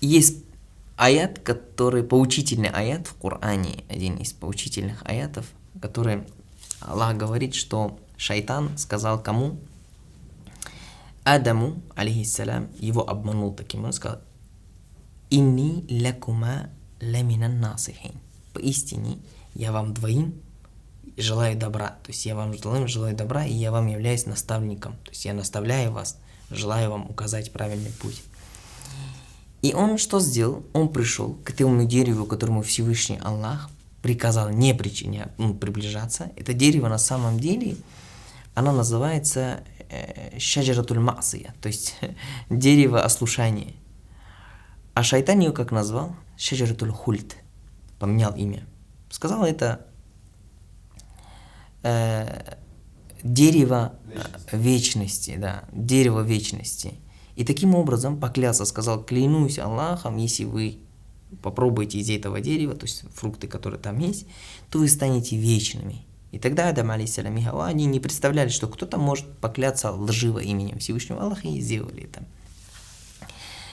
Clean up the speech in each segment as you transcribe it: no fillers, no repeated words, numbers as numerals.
есть аят, который поучительный аят в Коране, один из поучительных аятов, который Аллах говорит, что шайтан сказал кому? Адаму, алейхиссалям, его обманул таким, он сказал: «Инни лякума ламинан насихин». Поистине, я вам двоим желаю добра. То есть я вам желаю добра, и я вам являюсь наставником. То есть я наставляю вас, желаю вам указать правильный путь. И он что сделал? Он пришел к этому дереву, которому Всевышний Аллах приказал не приближаться. Это дерево на самом деле, оно называется шаджаратуль ма'сия, то есть дерево ослушания. А шайтан ее как назвал? Шаджаратуль хульт. Поменял имя. Сказал, это дерево вечности, да, дерево вечности. И таким образом поклялся, сказал: клянусь Аллахом, если вы попробуете из этого дерева, то есть фрукты, которые там есть, то вы станете вечными. И тогда Адам, алейхиссалям, и Хавва, они не представляли, что кто-то может покляться лживо именем Всевышнего Аллаха, и сделали это.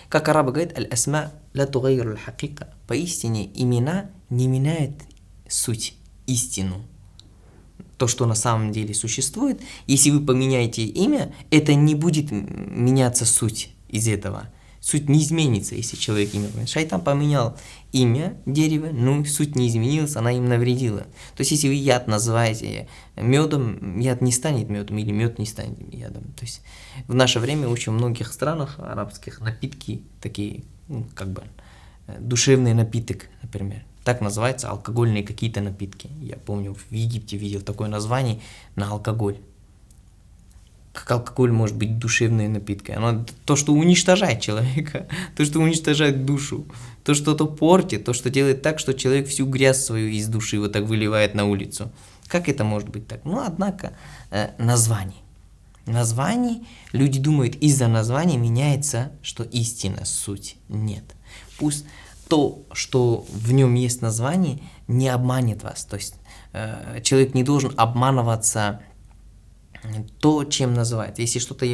Как арабы говорят: аль-асма ла тугайру аль-хакика. Поистине имена не меняют суть, истину. То, что на самом деле существует, если вы поменяете имя, это не будет меняться суть из этого. Суть не изменится, если человек имя поменяет. Шайтан поменял имя дерева, но суть не изменилась, она им навредила. То есть, если вы яд называете медом, яд не станет медом, или мед не станет ядом. То есть, в наше время в очень многих странах арабских напитки такие, душевный напиток, например. Так называется, алкогольные какие-то напитки. Я помню, в Египте видел такое название на алкоголь. Как алкоголь может быть душевной напиткой? Оно то, что уничтожает человека, то, что уничтожает душу, то, что это портит, то, что делает так, что человек всю грязь свою из души вот так выливает на улицу. Как это может быть так? Ну, однако, название. Название, люди думают, из-за названия меняется, что истина, суть. Нет. Пусть то, что в нем есть название, не обманет вас. То есть человек не должен обманываться то, чем называет. Если что-то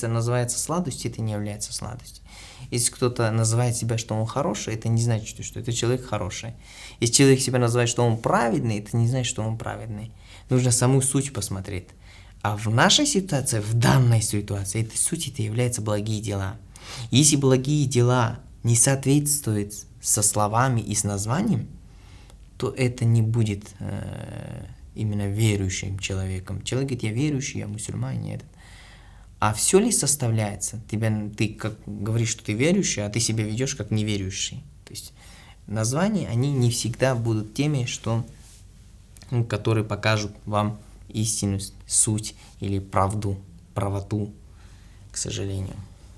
называется сладостью, это не является сладостью. Если кто-то называет себя, что он хороший, это не значит, что это человек хороший. Если человек себя называет, что он праведный, это не значит, что он праведный. Нужно саму суть посмотреть. А в нашей ситуации, в данной ситуации, этой суть это являются благие дела. Если благие дела не соответствуют со словами и с названием, то это не будет именно верующим человеком. Человек говорит: я верующий, я мусульманин, нет. А все ли составляется? Ты как говоришь, что ты верующий, а ты себя ведешь как неверующий. То есть названия, они не всегда будут теми, которые покажут вам истину, суть или правоту, к сожалению.